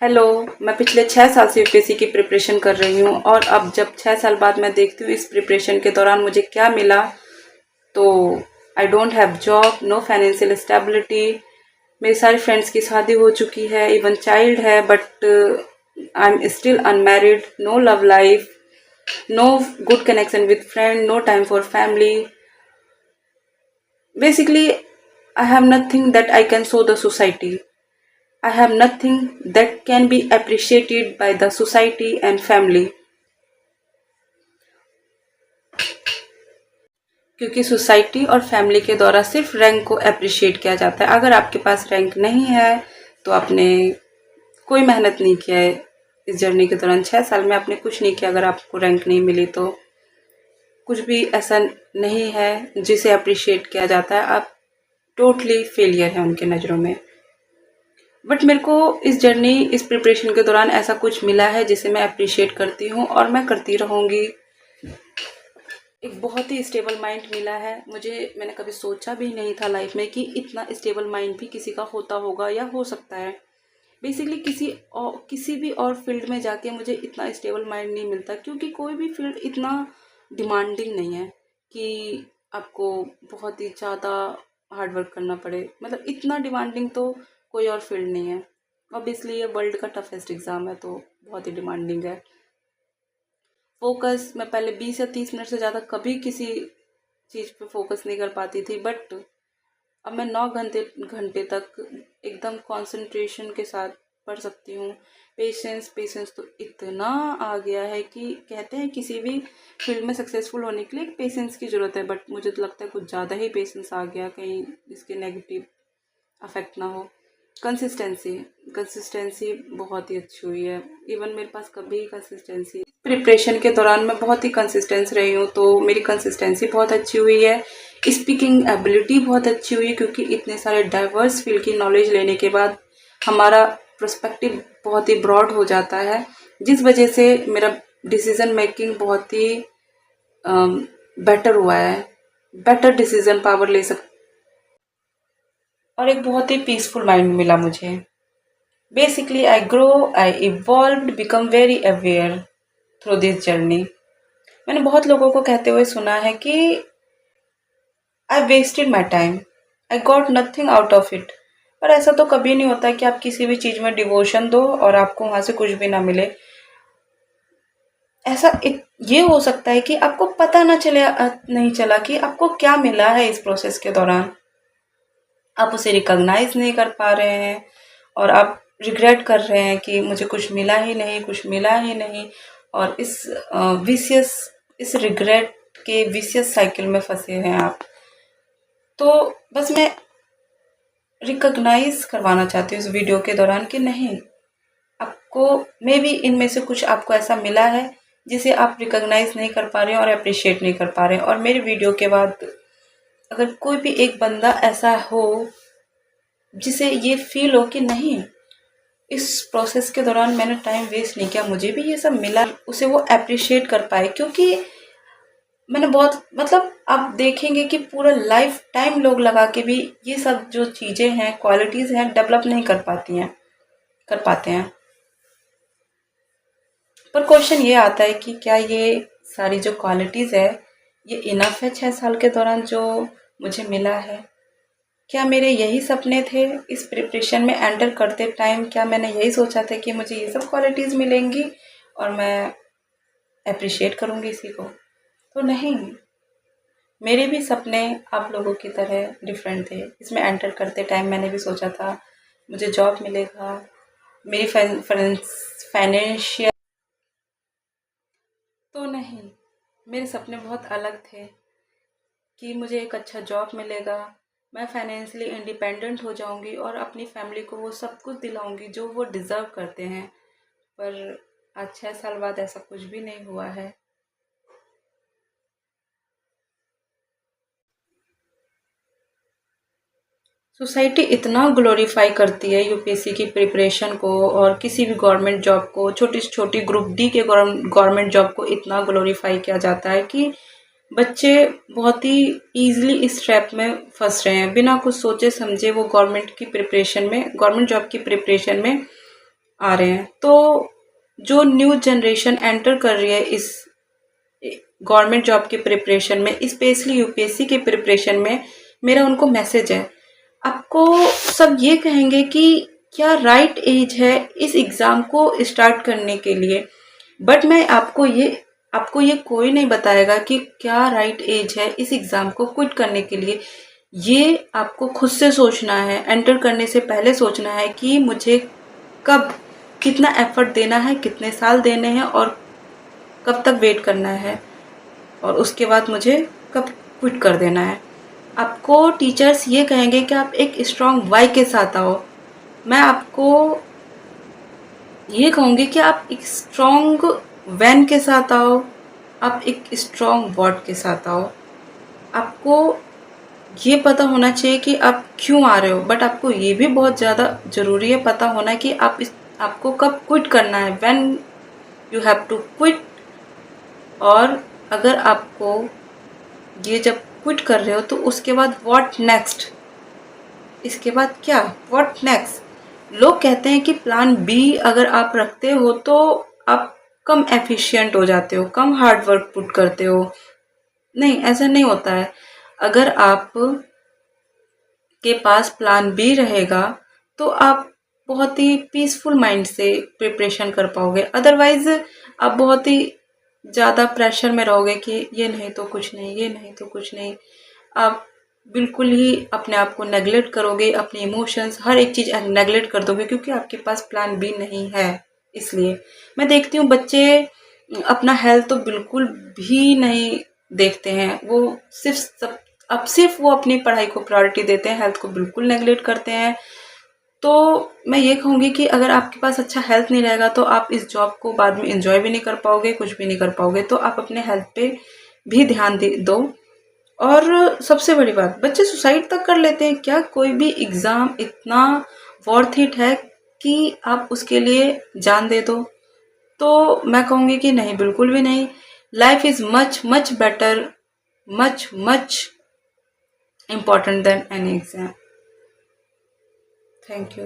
Hello. मैं पिछले 6 साल से यूपीएससी की प्रिपरेशन कर रही हूँ और अब जब 6 साल बाद मैं देखती हूँ इस प्रिपरेशन के दौरान मुझे क्या मिला, तो I don't have job, no financial stability. मेरी सारी फ्रेंड्स की शादी हो चुकी है, इवन चाइल्ड है, but I am still unmarried, no love life, no good connection with friend, no time for family. Basically I have nothing that I can show the society. I have nothing that can be appreciated by the society and family. क्योंकि society और family के द्वारा सिर्फ rank को appreciate किया जाता है। अगर आपके पास रैंक नहीं है तो आपने कोई मेहनत नहीं किया है। इस जर्नी के दौरान 6 साल में आपने कुछ नहीं किया। अगर आपको रैंक नहीं मिली तो कुछ भी ऐसा नहीं है जिसे अप्रिशिएट किया जाता है। आप टोटली फेलियर है उनके नज़रों में। बट मेरे को इस जर्नी, इस प्रिपरेशन के दौरान ऐसा कुछ मिला है जिसे मैं अप्रिशिएट करती हूँ और मैं करती रहूँगी। एक बहुत ही स्टेबल माइंड मिला है मुझे। मैंने कभी सोचा भी नहीं था लाइफ में कि इतना स्टेबल माइंड भी किसी का होता होगा या हो सकता है। बेसिकली किसी भी और फील्ड में जाके मुझे इतना स्टेबल माइंड नहीं मिलता, क्योंकि कोई भी फील्ड इतना डिमांडिंग नहीं है कि आपको बहुत ही ज़्यादा हार्ड वर्क करना पड़े। मतलब इतना डिमांडिंग तो कोई और फील्ड नहीं है। ऑब्वियसली ये वर्ल्ड का टफेस्ट एग्ज़ाम है तो बहुत ही डिमांडिंग है। फोकस, मैं पहले 20 या 30 मिनट से ज़्यादा कभी किसी चीज़ पे फोकस नहीं कर पाती थी, बट अब मैं 9 घंटे घंटे तक एकदम कंसंट्रेशन के साथ पढ़ सकती हूँ। पेशेंस तो इतना आ गया है कि कहते हैं किसी भी फील्ड में सक्सेसफुल होने के लिए पेशेंस की ज़रूरत है, बट मुझे तो लगता है कुछ ज़्यादा ही पेशेंस आ गया, कहीं इसके नेगेटिव अफेक्ट ना हो। कंसिस्टेंसी बहुत ही अच्छी हुई है। इवन मेरे पास कभी कंसिस्टेंसी, प्रिपरेशन के दौरान मैं बहुत ही कंसिस्टेंस रही हूँ, तो मेरी कंसिस्टेंसी बहुत अच्छी हुई है। स्पीकिंग एबिलिटी बहुत अच्छी हुई है, क्योंकि इतने सारे डाइवर्स फील्ड की नॉलेज लेने के बाद हमारा पर्सपेक्टिव बहुत ही ब्रॉड हो जाता है, जिस वजह से मेरा डिसीज़न मेकिंग बहुत ही बेटर हुआ है। बेटर डिसीज़न पावर ले सकते और एक बहुत ही पीसफुल माइंड मिला मुझे। Basically I grow, I evolve, become very aware through this journey. मैंने बहुत लोगों को कहते हुए सुना है कि I wasted my time, I got nothing out of it. पर ऐसा तो कभी नहीं होता कि आप किसी भी चीज़ में डिवोशन दो और आपको वहाँ से कुछ भी ना मिले। ऐसा ये हो सकता है कि आपको पता ना चले, नहीं चला कि आपको क्या मिला है इस प्रोसेस के दौरान। आप उसे रिकॉग्नाइज नहीं कर पा रहे हैं और आप रिग्रेट कर रहे हैं कि मुझे कुछ मिला ही नहीं, कुछ मिला ही नहीं, और इस रिग्रेट के विशियस साइकिल में फंसे हैं आप। तो बस मैं रिकॉग्नाइज करवाना चाहती हूँ इस वीडियो के दौरान कि नहीं, आपको मे बी इनमें से कुछ आपको ऐसा मिला है जिसे आप रिकॉग्नाइज नहीं कर पा रहे हैं और अप्रिशिएट नहीं कर पा रहे हैं। और मेरे वीडियो के बाद अगर कोई भी एक बंदा ऐसा हो जिसे ये फील हो कि नहीं, इस प्रोसेस के दौरान मैंने टाइम वेस्ट नहीं किया, मुझे भी ये सब मिला, उसे वो अप्रिशिएट कर पाए। क्योंकि मैंने बहुत, मतलब आप देखेंगे कि पूरा लाइफ टाइम लोग लगा के भी ये सब जो चीज़ें हैं, क्वालिटीज़ हैं, डेवलप नहीं कर पाते हैं। पर क्वेश्चन ये आता है कि क्या ये सारी जो क्वालिटीज़ है ये इनफ है 6 साल के दौरान जो मुझे मिला है? क्या मेरे यही सपने थे इस प्रिपरेशन में एंटर करते टाइम? क्या मैंने यही सोचा था कि मुझे ये सब क्वालिटीज़ मिलेंगी और मैं अप्रिशिएट करूँगी इसी को? तो नहीं, मेरे भी सपने आप लोगों की तरह डिफरेंट थे। इसमें एंटर करते टाइम मैंने भी सोचा था मुझे जॉब मिलेगा, मेरी फाइनेंशियल, तो नहीं, मेरे सपने बहुत अलग थे कि मुझे एक अच्छा जॉब मिलेगा, मैं फाइनेंशियली इंडिपेंडेंट हो जाऊंगी और अपनी फैमिली को वो सब कुछ दिलाऊंगी जो वो डिज़र्व करते हैं। पर आज 6 साल बाद ऐसा कुछ भी नहीं हुआ है। सोसाइटी इतना ग्लोरीफाई करती है यूपीएससी की प्रिपरेशन को, और किसी भी गवर्नमेंट जॉब को, छोटी से छोटी ग्रुप डी के गवर्नमेंट जॉब को इतना ग्लोरीफाई किया जाता है कि बच्चे बहुत ही ईजिली इस ट्रैप में फंस रहे हैं। बिना कुछ सोचे समझे वो गवर्नमेंट जॉब की प्रिपरेशन में आ रहे हैं। तो जो न्यू जनरेशन एंटर कर रही है इस गवर्नमेंट जॉब के प्रिपरेशन में, स्पेशली यूपीएससी के प्रिपरेशन में, मेरा उनको मैसेज है। आपको सब ये कहेंगे कि क्या राइट एज है इस एग्ज़ाम को स्टार्ट करने के लिए, बट मैं आपको ये कोई नहीं बताएगा कि क्या राइट एज है इस एग्ज़ाम को क्विट करने के लिए। ये आपको खुद से सोचना है, एंटर करने से पहले सोचना है कि मुझे कब कितना एफर्ट देना है, कितने साल देने हैं और कब तक वेट करना है, और उसके बाद मुझे कब क्विट कर देना है। आपको टीचर्स ये कहेंगे कि आप एक स्ट्रॉन्ग वाई के साथ आओ। मैं आपको ये कहूँगी कि आप एक स्ट्रॉन्ग व्हेन के साथ आओ, आप एक स्ट्रॉन्ग व्हाट के साथ आओ। आपको ये पता होना चाहिए कि आप क्यों आ रहे हो, बट आपको ये भी बहुत ज़्यादा ज़रूरी है पता होना कि आपको कब क्विट करना है, when you have to quit. और अगर आपको ये जब क्विट कर रहे हो तो उसके बाद व्हाट नेक्स्ट, इसके बाद क्या, व्हाट नेक्स्ट। लोग कहते हैं कि प्लान बी अगर आप रखते हो तो आप कम एफिशिएंट हो जाते हो, कम हार्ड वर्क पुट करते हो। नहीं, ऐसा नहीं होता है। अगर आप के पास प्लान बी रहेगा तो आप बहुत ही पीसफुल माइंड से प्रिपरेशन कर पाओगे। अदरवाइज आप बहुत ही ज़्यादा प्रेशर में रहोगे कि ये नहीं तो कुछ नहीं, ये नहीं तो कुछ नहीं। आप बिल्कुल ही अपने आप को नेगलेक्ट करोगे, अपने इमोशंस हर एक चीज़ नेगलेक्ट कर दोगे, क्योंकि आपके पास प्लान बी नहीं है। इसलिए मैं देखती हूँ बच्चे अपना हेल्थ तो बिल्कुल भी नहीं देखते हैं, वो सिर्फ वो अपनी पढ़ाई को प्रायोरिटी देते हैं, हेल्थ को बिल्कुल नेगलेक्ट करते हैं। तो मैं ये कहूँगी कि अगर आपके पास अच्छा हेल्थ नहीं रहेगा तो आप इस जॉब को बाद में एंजॉय भी नहीं कर पाओगे, कुछ भी नहीं कर पाओगे। तो आप अपने हेल्थ पे भी ध्यान दो। और सबसे बड़ी बात, बच्चे सुसाइड तक कर लेते हैं। क्या कोई भी एग्ज़ाम इतना वर्थ इट है कि आप उसके लिए जान दे दो? तो मैं कहूँगी कि नहीं, बिल्कुल भी नहीं। Life is much much better, much much important than any exam. Thank you.